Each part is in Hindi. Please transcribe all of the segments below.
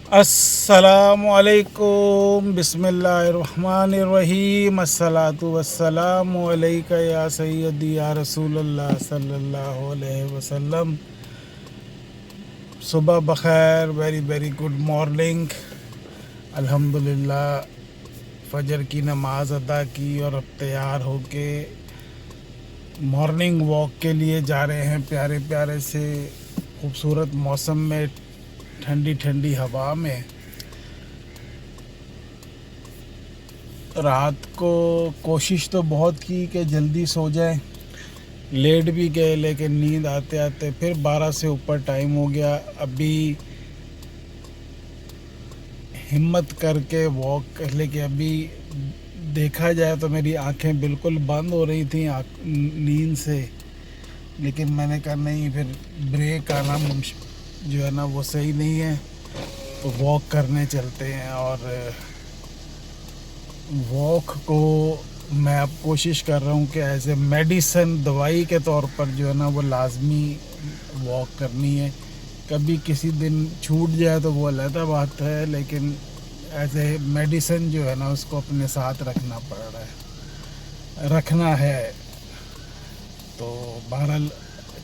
अस्सलामुअलैकुम बिस्मिल्लाहिर्रहमानिर्रहीम अस्सलातु वस्सलामु अलैका या सय्यदी या रसूलल्लाह सल्लल्लाहु अलैहि वसल्लम। सुबह बखैर, वेरी वेरी गुड मॉर्निंग। अल्हम्दुलिल्लाह फजर की नमाज अदा की और अब तैयार होके मॉर्निंग वॉक के लिए जा रहे हैं। प्यारे प्यारे से खूबसूरत मौसम में, ठंडी ठंडी हवा में। रात को कोशिश तो बहुत की कि जल्दी सो जाए, लेट भी गए, लेकिन नींद आते आते फिर 12 से ऊपर टाइम हो गया। अभी हिम्मत करके वॉक कर ले कि अभी देखा जाए तो मेरी आंखें बिल्कुल बंद हो रही थी नींद से, लेकिन मैंने कहा नहीं, फिर ब्रेक आना जो है ना वो सही नहीं है, तो वॉक करने चलते हैं। और वॉक को मैं अब कोशिश कर रहा हूँ कि एज ए मेडिसन, दवाई के तौर पर जो है ना वो लाजमी वॉक करनी है। कभी किसी दिन छूट जाए तो वो अलग बात है, लेकिन एज ए मेडिसन जो है ना उसको अपने साथ रखना है। तो बहरहाल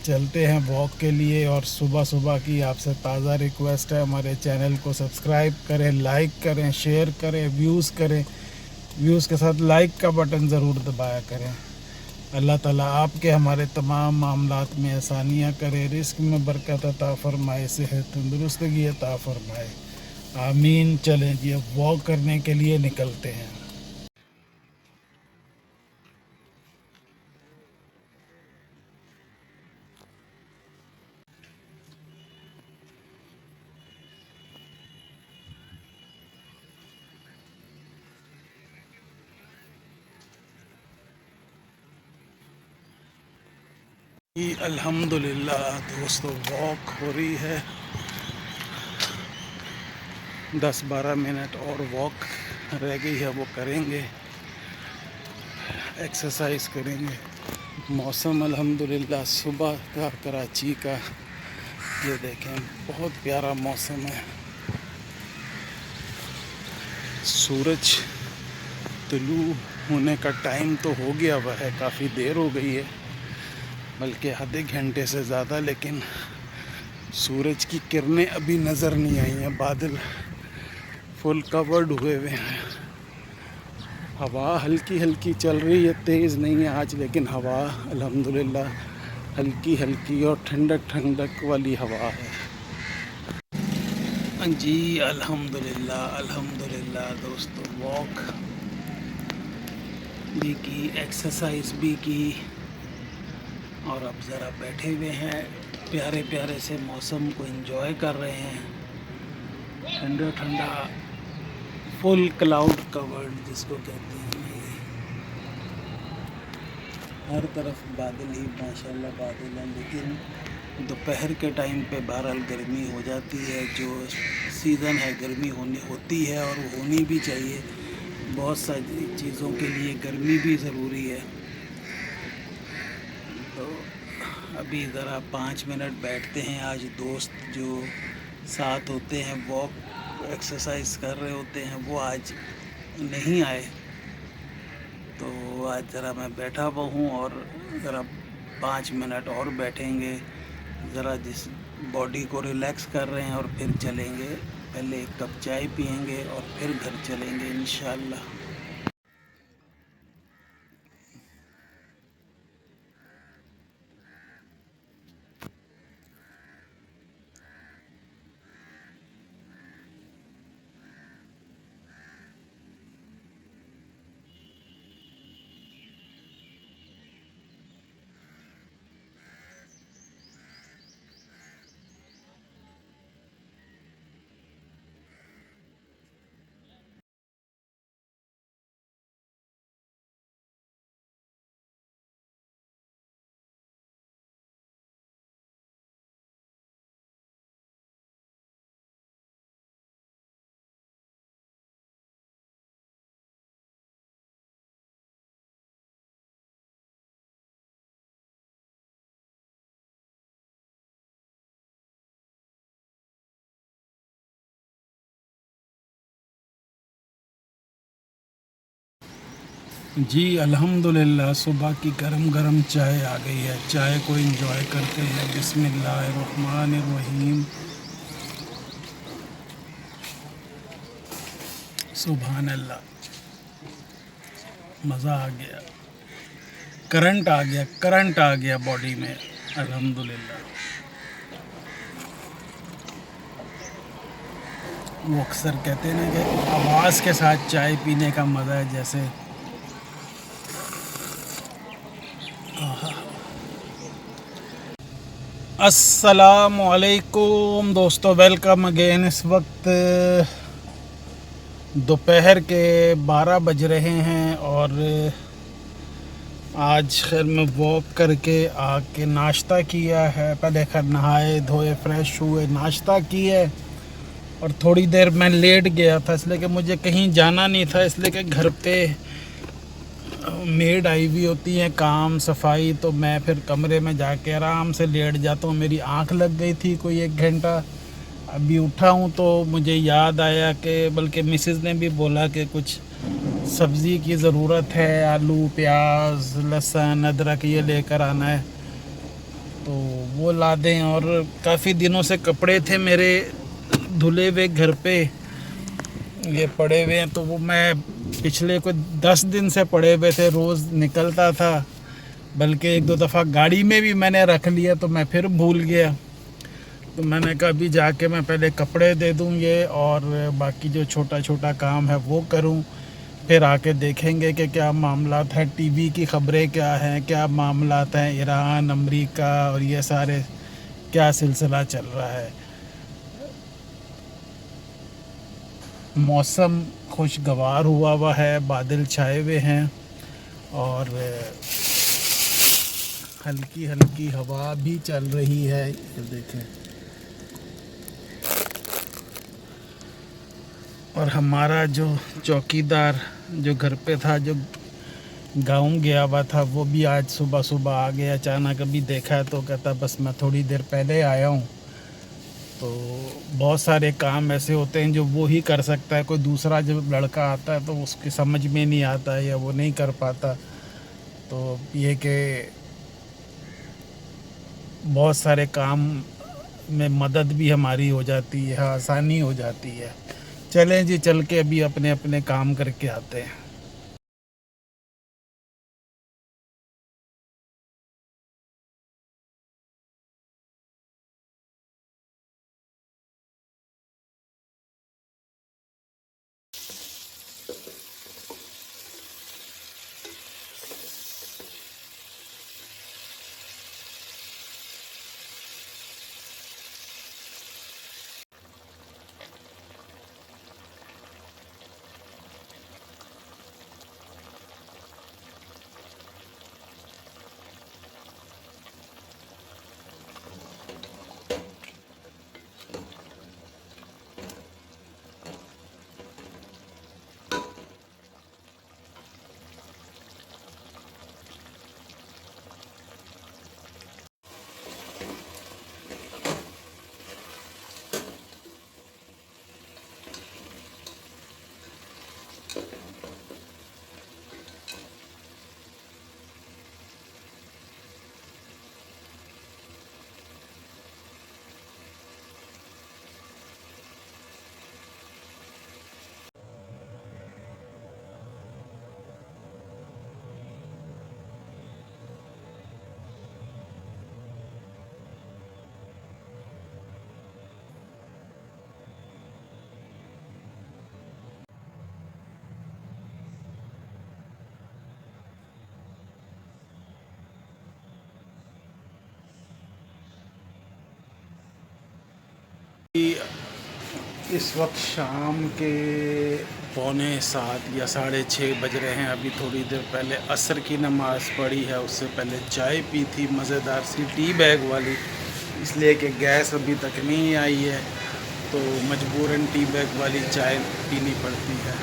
चलते हैं वॉक के लिए। और सुबह सुबह की आपसे ताज़ा रिक्वेस्ट है, हमारे चैनल को सब्सक्राइब करें, लाइक करें, शेयर करें, व्यूज़ करें। व्यूज़ के साथ लाइक का बटन ज़रूर दबाया करें। अल्लाह ताला आपके हमारे तमाम मामलात में आसानियाँ करे, रिस्क में बरकत अता फ़रमाए, सेहत तंदुरुस्तगी अता फ़रमाए। आमीन। चलें जी, अब वॉक करने के लिए निकलते हैं। अल्हम्दुलिल्लाह दोस्तों, वॉक हो रही है। 10-12 मिनट और वॉक रह गई है, वो करेंगे, एक्सरसाइज करेंगे। मौसम अल्हम्दुलिल्लाह सुबह का कराची का ये देखें, बहुत प्यारा मौसम है। सूरज तुलू होने का टाइम तो हो गया हुआ है, काफ़ी देर हो गई है, बल्कि आधे घंटे से ज़्यादा, लेकिन सूरज की किरणें अभी नज़र नहीं आई हैं। बादल फुल कवर्ड हुए हुए हैं। हवा हल्की हल्की चल रही है, तेज़ नहीं है आज, लेकिन हवा अल्हम्दुलिल्लाह हल्की हल्की और ठंडक ठंडक वाली हवा है। जी अल्हम्दुलिल्लाह अल्हम्दुलिल्लाह दोस्तों, वॉक भी की, एक्सरसाइज भी की, और अब ज़रा बैठे हुए हैं, प्यारे प्यारे से मौसम को एंजॉय कर रहे हैं। ठंडा ठंडा, फुल क्लाउड कवर्ड जिसको कहते हैं, हर तरफ बादल ही माशाल्लाह बादल हैं। लेकिन दोपहर के टाइम पे बहरहाल गर्मी हो जाती है। जो सीज़न है गर्मी होती है, और होनी भी चाहिए। बहुत सारी चीज़ों के लिए गर्मी भी ज़रूरी है। तो अभी ज़रा 5 मिनट बैठते हैं। आज दोस्त जो साथ होते हैं, वॉक एक्सरसाइज कर रहे होते हैं, वो आज नहीं आए, तो आज ज़रा मैं बैठा हुआ हूँ, और ज़रा 5 मिनट और बैठेंगे, ज़रा जिस बॉडी को रिलैक्स कर रहे हैं, और फिर चलेंगे। पहले एक कप चाय पियेंगे और फिर घर चलेंगे इंशाल्लाह। जी अल्हम्दुलिल्लाह, सुबह की गरम गरम चाय आ गई है। चाय को एंजॉय करते हैं। बिस्मिल्लाहिर्रहमानिर्रहीम। सुभान अल्लाह, मज़ा आ गया। करंट आ गया बॉडी में। अल्हम्दुलिल्लाह। वो अक्सर कहते हैं ना कि आवाज़ के साथ चाय पीने का मज़ा है, जैसे अस्सलामु अलैकुम दोस्तों, वेलकम अगेन। इस वक्त दोपहर के 12 बज रहे हैं और आज खैर मैं वॉक करके आके नाश्ता किया है। पहले खैर नहाए धोए फ्रेश हुए, नाश्ता किए और थोड़ी देर मैं लेट गया था, इसलिए कि मुझे कहीं जाना नहीं था, इसलिए कि घर पे मेड आई हुई होती है काम सफाई, तो मैं फिर कमरे में जाके आराम से लेट जाता हूँ। मेरी आंख लग गई थी कोई 1 घंटा। अभी उठा हूँ तो मुझे याद आया कि बल्कि मिसेज़ ने भी बोला कि कुछ सब्ज़ी की ज़रूरत है, आलू प्याज लहसुन अदरक ये लेकर आना है, तो वो ला दें। और काफ़ी दिनों से कपड़े थे मेरे धुले हुए घर पे, ये पड़े हुए हैं, तो वो मैं पिछले कोई 10 दिन से पड़े हुए थे, रोज़ निकलता था, बल्कि 1-2 दफ़ा गाड़ी में भी मैंने रख लिया, तो मैं फिर भूल गया। तो मैंने कहा अभी जाके मैं पहले कपड़े दे दूँ ये, और बाकी जो छोटा छोटा काम है वो करूँ, फिर आके देखेंगे कि क्या मामलात है, टीवी की ख़बरें क्या हैं, क्या मामलात हैं, ईरान अमेरिका और ये सारे क्या सिलसिला चल रहा है। मौसम खुशगवार हुआ है, बादल छाए हुए हैं और हल्की हल्की हवा भी चल रही है, ये देखें। और हमारा जो चौकीदार जो घर पे था, जो गाँव गया हुआ था, वो भी आज सुबह सुबह आ गया अचानक। अभी देखा है तो कहता बस मैं थोड़ी देर पहले आया हूँ। तो बहुत सारे काम ऐसे होते हैं जो वो ही कर सकता है, कोई दूसरा जब लड़का आता है तो उसकी समझ में नहीं आता है या वो नहीं कर पाता। तो ये कि बहुत सारे काम में मदद भी हमारी हो जाती है, आसानी हो जाती है। चलें जी, चल के अभी अपने अपने काम करके आते हैं। इस वक्त शाम के 6:45 या 6:30 बज रहे हैं। अभी थोड़ी देर पहले असर की नमाज़ पढ़ी है, उससे पहले चाय पी थी मज़ेदार सी टी बैग वाली, इसलिए कि गैस अभी तक नहीं आई है तो मजबूरन टी बैग वाली चाय पीनी पड़ती है।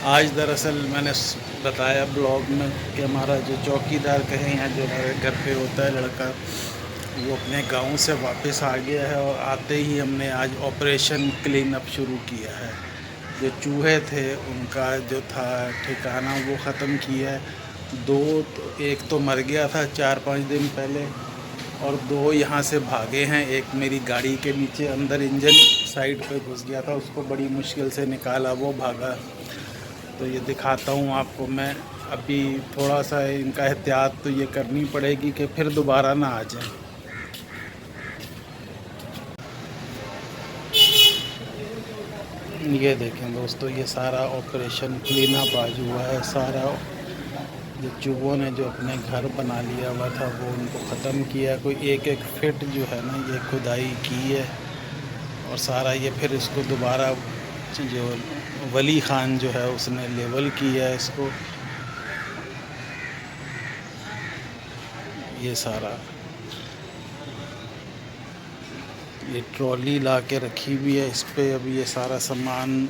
आज दरअसल मैंने बताया ब्लॉग में कि हमारा जो चौकीदार कहें या जो हमारे घर पे होता है लड़का, वो अपने गांव से वापस आ गया है और आते ही हमने आज ऑपरेशन क्लीन अप शुरू किया है। जो चूहे थे उनका जो था ठिकाना वो ख़त्म किया है। दो एक तो मर गया था 4-5 दिन पहले, और दो यहाँ से भागे हैं। एक मेरी गाड़ी के नीचे अंदर इंजन साइड पे घुस गया था, उसको बड़ी मुश्किल से निकाला, वो भागा। तो ये दिखाता हूँ आपको मैं। अभी थोड़ा सा इनका एहतियात तो ये करनी पड़ेगी कि फिर दोबारा ना आ जाए। ये देखें दोस्तों, ये सारा ऑपरेशन क्लीन अप आज हुआ है। सारा जो चूहों ने जो अपने घर बना लिया हुआ था वो उनको ख़त्म किया। कोई एक एक फिट जो है ना ये खुदाई की है, और सारा ये फिर इसको दोबारा जो वली ख़ान जो है उसने लेवल किया है इसको। ये सारा ये ट्रॉली ला के रखी हुई है, इस पे अभी ये सारा सामान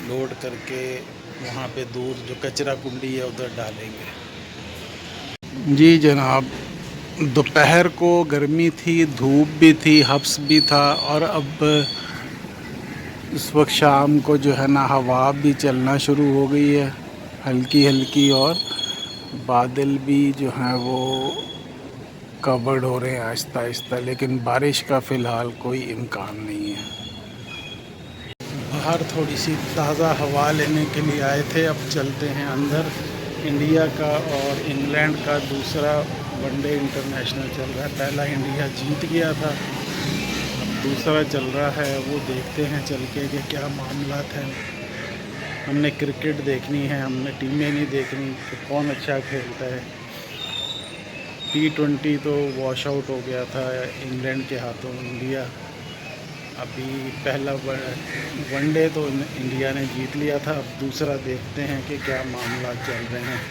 लोड करके वहाँ पे दूर जो कचरा कुंडी है उधर डालेंगे। जी जनाब, दोपहर को गर्मी थी, धूप भी थी, हब्स भी था, और अब इस वक्त शाम को जो है ना हवा भी चलना शुरू हो गई है हल्की हल्की, और बादल भी जो हैं वो कवर्ड हो रहे हैं आहिस्ता आहिस्ता, लेकिन बारिश का फ़िलहाल कोई इम्कान नहीं है। बाहर थोड़ी सी ताज़ा हवा लेने के लिए आए थे, अब चलते हैं अंदर। इंडिया का और इंग्लैंड का दूसरा वनडे इंटरनेशनल चल रहा है। पहला इंडिया जीत गया था, अब दूसरा चल रहा है, वो देखते हैं चल के कि क्या मामलात हैं। हमने क्रिकेट देखनी है, हमने टीमें नहीं देखनी कि कौन अच्छा खेलता है। T20 तो वॉश आउट हो गया था इंग्लैंड के हाथों इंडिया। अभी पहला वनडे तो इंडिया ने जीत लिया था, अब दूसरा देखते हैं कि क्या मामला चल रहे हैं।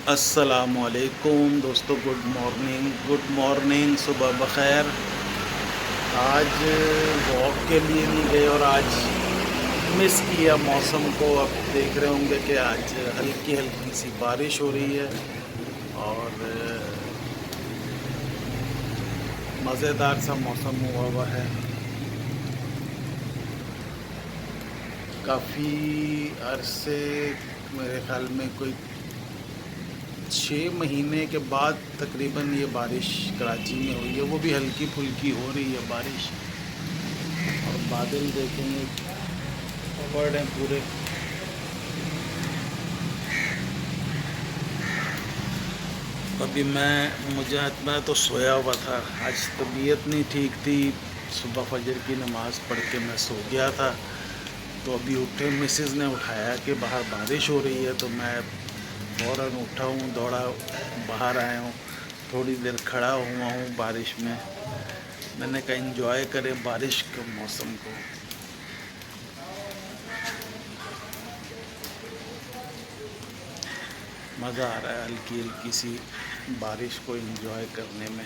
अस्सलामुअलैकुम दोस्तों, गुड मॉर्निंग, सुबह बख़ैर। आज वॉक के लिए नहीं गए और आज मिस किया मौसम को। अब देख रहे होंगे कि आज हल्की हल्की सी बारिश हो रही है, और मज़ेदार सा मौसम हुआ है। काफ़ी अरसे, मेरे ख़्याल में कोई 6 महीने के बाद तकरीबन ये बारिश कराची में हुई है, वो भी हल्की फुल्की हो रही है बारिश। और बादल देखेंगे कवर्ड हैं पूरे। अभी मैं तो सोया हुआ था, आज तबीयत नहीं ठीक थी। सुबह फजर की नमाज़ पढ़ के मैं सो गया था, तो अभी उठे, मिसेज़ ने उठाया कि बाहर बारिश हो रही है, तो मैं फ़ौरन उठा हूँ, दौड़ा बाहर आया हूँ। थोड़ी देर खड़ा हुआ हूँ बारिश में। मैंने कहा एंजॉय करें बारिश के मौसम को। मज़ा आ रहा है हल्की हल्की सी बारिश को एंजॉय करने में।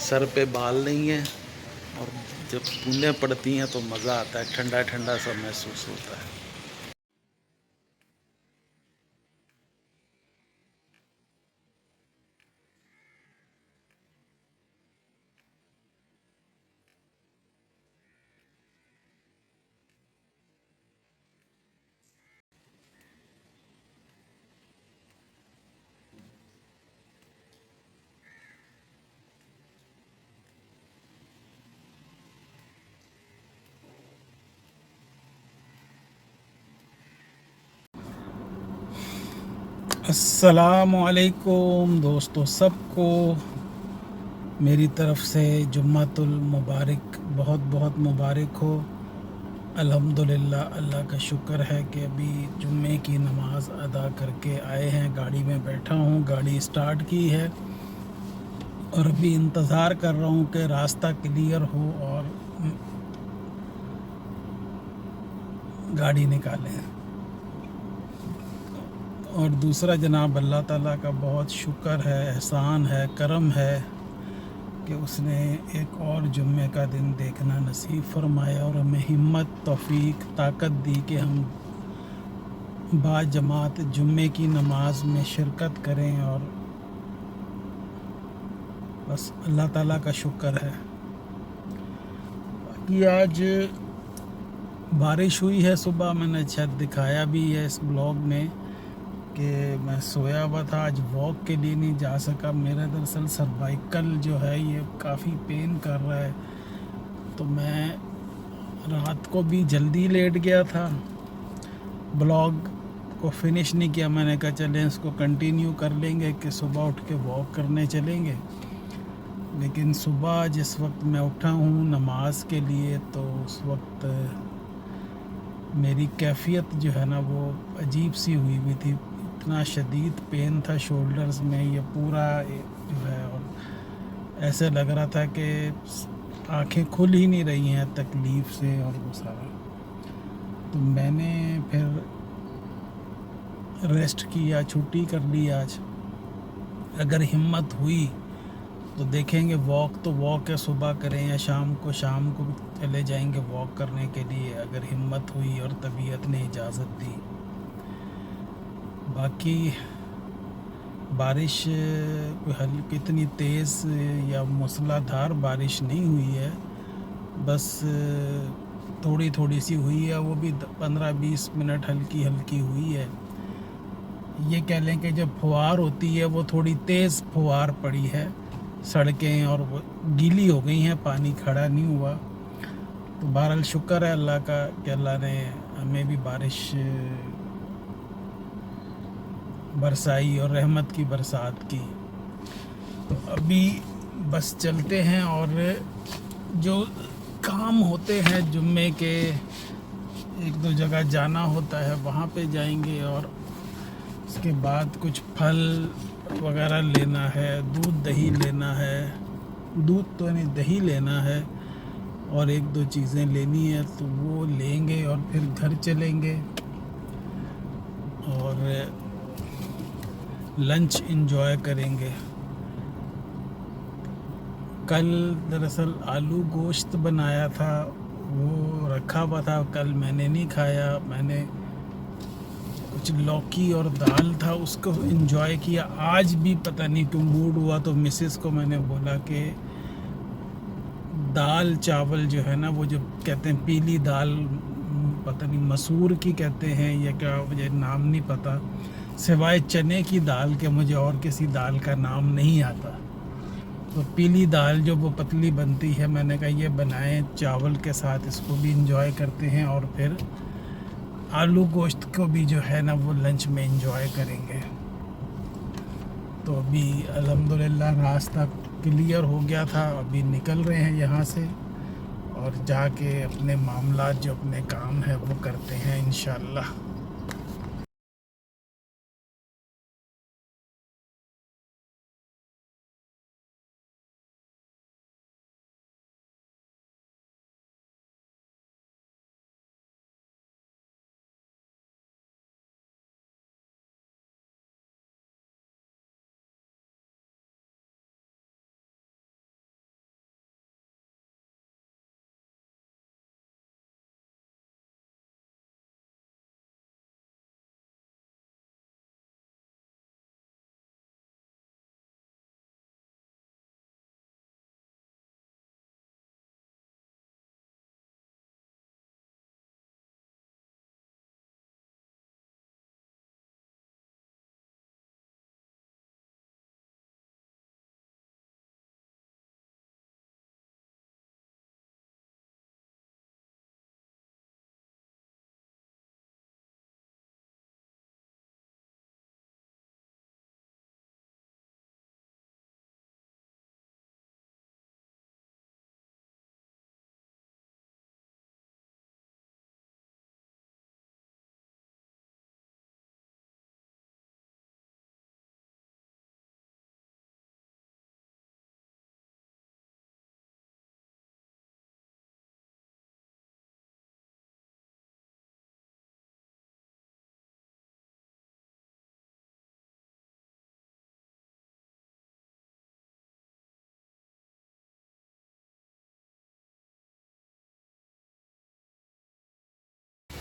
सर पे बाल नहीं है, और जब बूंदें पड़ती हैं तो मज़ा आता है, ठंडा ठंडा सा महसूस होता है। अस्सलामुअलैकुम दोस्तों, सबको मेरी तरफ से जुम्मतुल मुबारक, बहुत बहुत मुबारक हो। अल्हम्दुलिल्लाह, अल्लाह का शुक्र है कि अभी जुम्मे की नमाज़ अदा करके आए हैं। गाड़ी में बैठा हूँ, गाड़ी स्टार्ट की है और अभी इंतज़ार कर रहा हूँ कि रास्ता क्लियर हो और गाड़ी निकालें। और दूसरा जनाब, अल्लाह ताला का बहुत शुक्र है, एहसान है, करम है कि उसने एक और जुम्मे का दिन देखना नसीब फरमाया और हमें हिम्मत, तौफीक, ताकत दी कि हम बाजमात जुम्मे की नमाज में शिरकत करें। और बस अल्लाह ताला का शुक्र है कि आज बारिश हुई है। सुबह मैंने शायद दिखाया भी है इस ब्लॉग में कि मैं सोया हुआ था, आज वॉक के लिए नहीं जा सका। मेरा दरअसल सर्वाइकल जो है ये काफ़ी पेन कर रहा है, तो मैं रात को भी जल्दी लेट गया था। ब्लॉग को फिनिश नहीं किया। मैंने कहा चलें इसको कंटिन्यू कर लेंगे कि सुबह उठ के वॉक करने चलेंगे। लेकिन सुबह जिस वक्त मैं उठा हूँ नमाज के लिए, तो उस वक्त मेरी कैफियत जो है ना वो अजीब सी हुई थी। इतना शदीद पेन था शोल्डर्स में, ये पूरा जो है, और ऐसे लग रहा था कि आंखें खुल ही नहीं रही हैं तकलीफ़ से और वो सारा। तो मैंने फिर रेस्ट किया, छुट्टी कर ली आज। अगर हिम्मत हुई तो देखेंगे, वॉक तो वॉक है, सुबह करें या शाम को भी चले जाएंगे वॉक करने के लिए, अगर हिम्मत हुई और तबीयत ने इजाज़त दी। बाकी बारिश कोई हल्की, इतनी तेज़ या मूसलाधार बारिश नहीं हुई है, बस थोड़ी थोड़ी सी हुई है, वो भी 15-20 मिनट हल्की हल्की हुई है। ये कह लें कि जब फुहार होती है वो थोड़ी तेज़ फुहार पड़ी है। सड़कें और वो गीली हो गई हैं, पानी खड़ा नहीं हुआ। तो बहरहाल शुक्र है अल्लाह का कि अल्लाह ने हमें भी बारिश बरसाई और रहमत की बरसात की। तो अभी बस चलते हैं और जो काम होते हैं जुम्मे के, एक दो जगह जाना होता है, वहाँ पे जाएंगे। और उसके बाद कुछ फल वगैरह लेना है, दूध दही लेना है, दूध तो नहीं दही लेना है, और एक दो चीज़ें लेनी है तो वो लेंगे और फिर घर चलेंगे और लंच एंजॉय करेंगे। कल दरअसल आलू गोश्त बनाया था, वो रखा हुआ था, कल मैंने नहीं खाया। मैंने कुछ लौकी और दाल था, उसको एंजॉय किया। आज भी पता नहीं क्यों मूड हुआ तो मिसेस को मैंने बोला कि दाल चावल जो है ना, वो जो कहते हैं पीली दाल, पता नहीं मसूर की कहते हैं या क्या, मुझे नाम नहीं पता, सिवाय चने की दाल के मुझे और किसी दाल का नाम नहीं आता। तो पीली दाल जो वो पतली बनती है, मैंने कहा ये बनाएं चावल के साथ, इसको भी इंजॉय करते हैं और फिर आलू गोश्त को भी जो है ना वो लंच में इंजॉय करेंगे। तो अभी अल्हम्दुलिल्लाह रास्ता क्लियर हो गया था, अभी निकल रहे हैं यहाँ से और जाके अपने मामलात जो अपने काम है वो करते हैं इंशाल्लाह।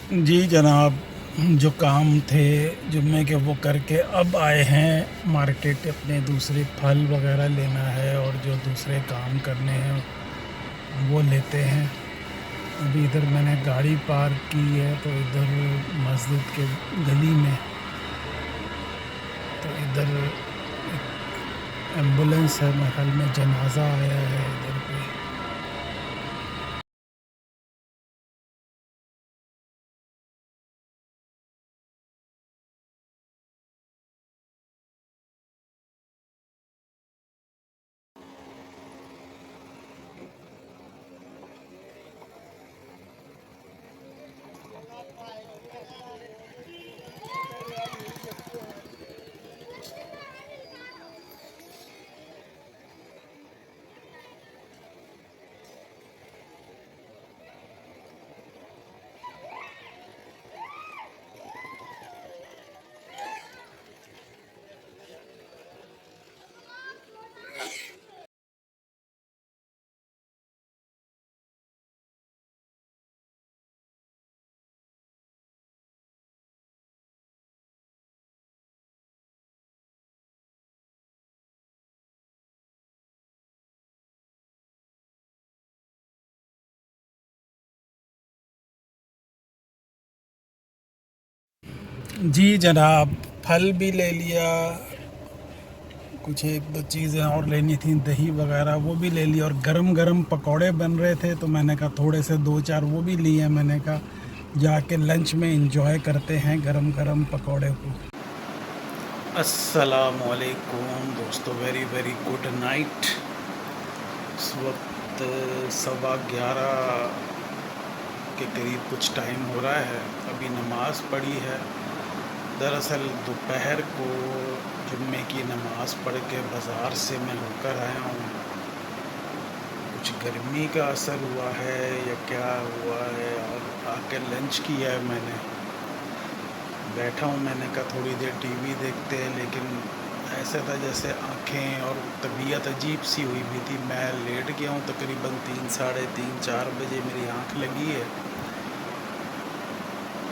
जी जनाब, जो काम थे जुम्मे के वो करके अब आए हैं मार्केट। अपने दूसरे फल वगैरह लेना है और जो दूसरे काम करने हैं वो लेते हैं। अभी इधर मैंने गाड़ी पार्क की है तो इधर मस्जिद के गली में, तो इधर एम्बुलेंस है, मेरे ख्याल में जनाजा आया है इधर पे। जी जनाब, फल भी ले लिया, कुछ एक दो चीज़ें और लेनी थी, दही वगैरह वो भी ले लिया, और गरम गरम पकौड़े बन रहे थे तो मैंने कहा थोड़े से दो चार वो भी लिए। मैंने कहा जाके लंच में एंजॉय करते हैं गरम गरम पकौड़े को। अस्सलामुअलैकुम दोस्तों, वेरी वेरी गुड नाइट। इस वक्त 11:15 के करीब कुछ टाइम हो रहा है। अभी नमाज़ पढ़ी है। दरअसल दोपहर को जुम्मे की नमाज़ पढ़ के बाज़ार से मैं होकर आया हूँ। कुछ गर्मी का असर हुआ है या क्या हुआ है, और आके लंच किया है मैंने। बैठा हूँ, मैंने कहा थोड़ी देर टीवी देखते हैं, लेकिन ऐसा था जैसे आँखें और तबीयत अजीब सी हुई भी थी। मैं लेट गया हूँ, तकरीबन 3, साढ़े 3, 4 बजे मेरी आँख लगी है।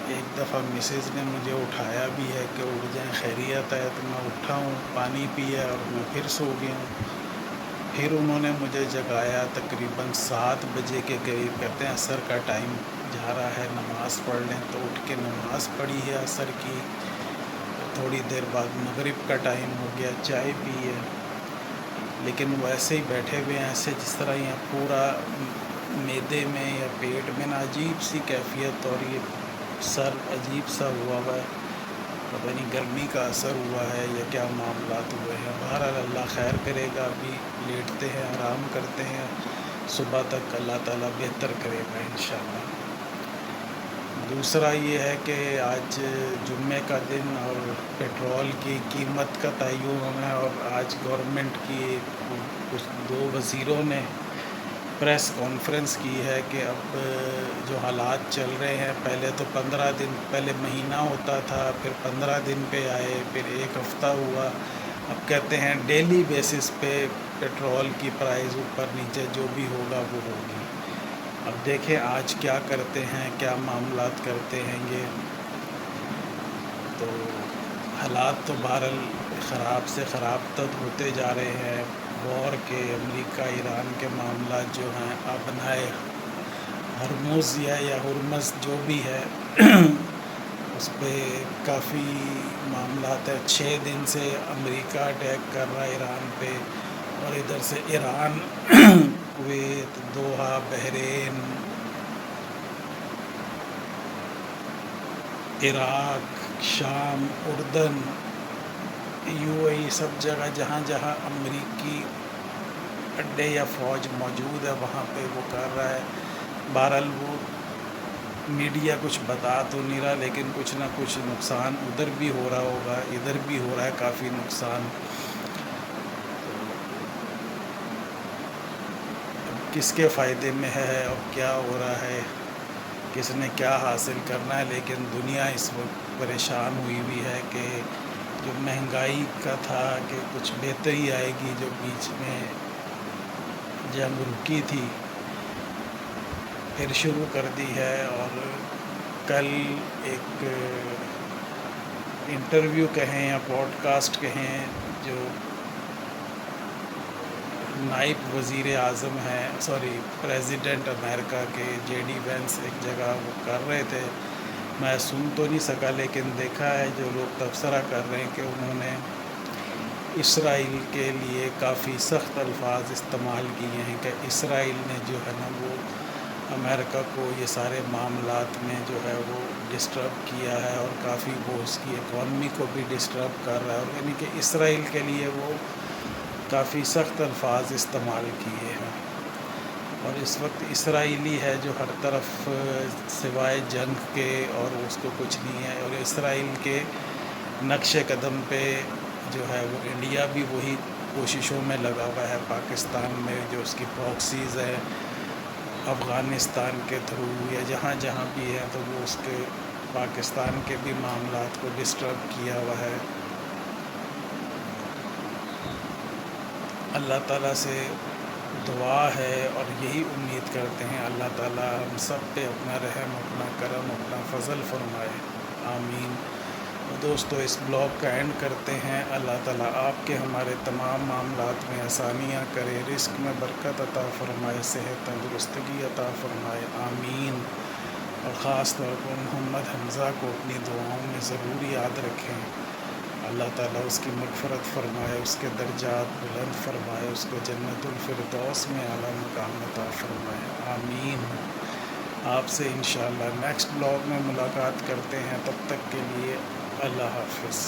एक दफ़ा मिसेज़ ने मुझे उठाया भी है कि उठ जाएं, खैरियत है, तो मैं उठा हूँ, पानी पिया और मैं फिर सो गया हूँ। फिर उन्होंने मुझे जगाया तकरीबन 7 बजे के करीब, कहते हैं असर का टाइम जा रहा है, नमाज़ पढ़ लें। तो उठ के नमाज़ पढ़ी है असर की। थोड़ी देर बाद मगरिब का टाइम हो गया, चाय पी है। लेकिन वैसे ही बैठे हुए हैं, ऐसे जिस तरह यहाँ पूरा मैदे में या पेट में ना अजीब सी कैफियत, और ये सर अजीब सा हुआ है। पता नहीं गर्मी का असर हुआ है या क्या मामलात हुए हैं। बहरहाल अल्लाह खैर करेगा। अभी लेटते हैं, आराम करते हैं, सुबह तक अल्लाह ताला बेहतर करेगा इंशाल्लाह। दूसरा ये है कि आज जुम्मे का दिन और पेट्रोल की कीमत का तयन है, और आज गवर्नमेंट की कुछ 2 वज़ीरों ने प्रेस कॉन्फ्रेंस की है कि अब जो हालात चल रहे हैं, पहले तो 15 दिन पहले महीना होता था, फिर 15 दिन पे आए, फिर 1 हफ़्ता हुआ। अब कहते हैं डेली बेसिस पे पेट्रोल की प्राइस ऊपर नीचे जो भी होगा वो होगी। अब देखें आज क्या करते हैं, क्या मामलात करते हैं ये। तो हालात तो बहरहाल ख़राब से ख़राब तक होते जा रहे हैं। वॉर के, अमेरिका ईरान के मामला जो हैं, अपनाए हरमुज़ या हुरमज़ जो भी है उस पर काफ़ी मामलात है। 6 दिन से अमेरिका अटैक कर रहा है ईरान पे, और इधर से ईरान कुवैत, दोहा, बहरीन, इराक, शाम, उर्दन, यूएई, सब जगह जहाँ जहाँ अमरीकी अड्डे या फ़ौज मौजूद है वहाँ पे वो कर रहा है। बहरहाल वो मीडिया कुछ बता तो नहीं रहा, लेकिन कुछ ना कुछ नुकसान उधर भी हो रहा होगा, इधर भी हो रहा है काफ़ी नुकसान। किसके फ़ायदे में है और क्या हो रहा है, किसने क्या हासिल करना है। लेकिन दुनिया इस वक्त परेशान हुई हुई है कि जो महंगाई का था कि कुछ बेहतरी आएगी, जो बीच में जंग रुकी थी फिर शुरू कर दी है, और कल एक इंटरव्यू कहें या पॉडकास्ट कहें, जो नाइब वज़ीर आज़म हैं, सॉरी प्रेसिडेंट अमेरिका के जेडी वेंस एक जगह वो कर रहे थे। मैं सुन तो नहीं सका, लेकिन देखा है जो लोग तबसरा कर रहे हैं कि उन्होंने इसराइल के लिए काफ़ी सख्त अल्फाज इस्तेमाल किए हैं कि इसराइल ने जो है ना वो अमेरिका को ये सारे मामलात में जो है वो डिस्टर्ब किया है और काफ़ी वो उसकी इकॉनमी को भी डिस्टर्ब कर रहा है, और यानी कि इसराइल के लिए वो काफ़ी सख्त अल्फाज इस्तेमाल किए हैं। और इस वक्त इसराइली है जो हर तरफ सिवाय जंग के और उसको कुछ नहीं है, और इसराइल के नक्शे कदम पे जो है वो इंडिया भी वही कोशिशों में लगा हुआ है। पाकिस्तान में जो उसकी प्रॉक्सीज़ है अफ़गानिस्तान के थ्रू या जहाँ जहाँ भी है, तो वो उसके पाकिस्तान के भी मामलात को डिस्टर्ब किया हुआ है। अल्लाह ताला से दुआ है और यही उम्मीद करते हैं अल्लाह ताला हम सब पे अपना रहम, अपना करम, अपना फ़ज़ल फ़रमाए, आमीन। तो दोस्तों, इस ब्लॉग का एंड करते हैं। अल्लाह ताला आपके हमारे तमाम मामलात में आसानियाँ करे, रिस्क में बरकत अता फ़रमाए, सेहत तंदुरुस्तगी अता फ़रमाए, आमीन। और ख़ास तौर पर मोहम्मद हमज़ा को अपनी दुआओं में ज़रूर याद रखें। अल्लाह ताला उसकी मग़फ़िरत फ़रमाए, उसके दर्जात बुलंद फ़रमाए, उसको जन्नतुल फ़िरदौस में आला मक़ाम अता फ़रमाए, आमीन। आपसे इंशाअल्लाह नेक्स्ट ब्लॉग में मुलाकात करते हैं। तब तक के लिए अल्लाह हाफ़िज़।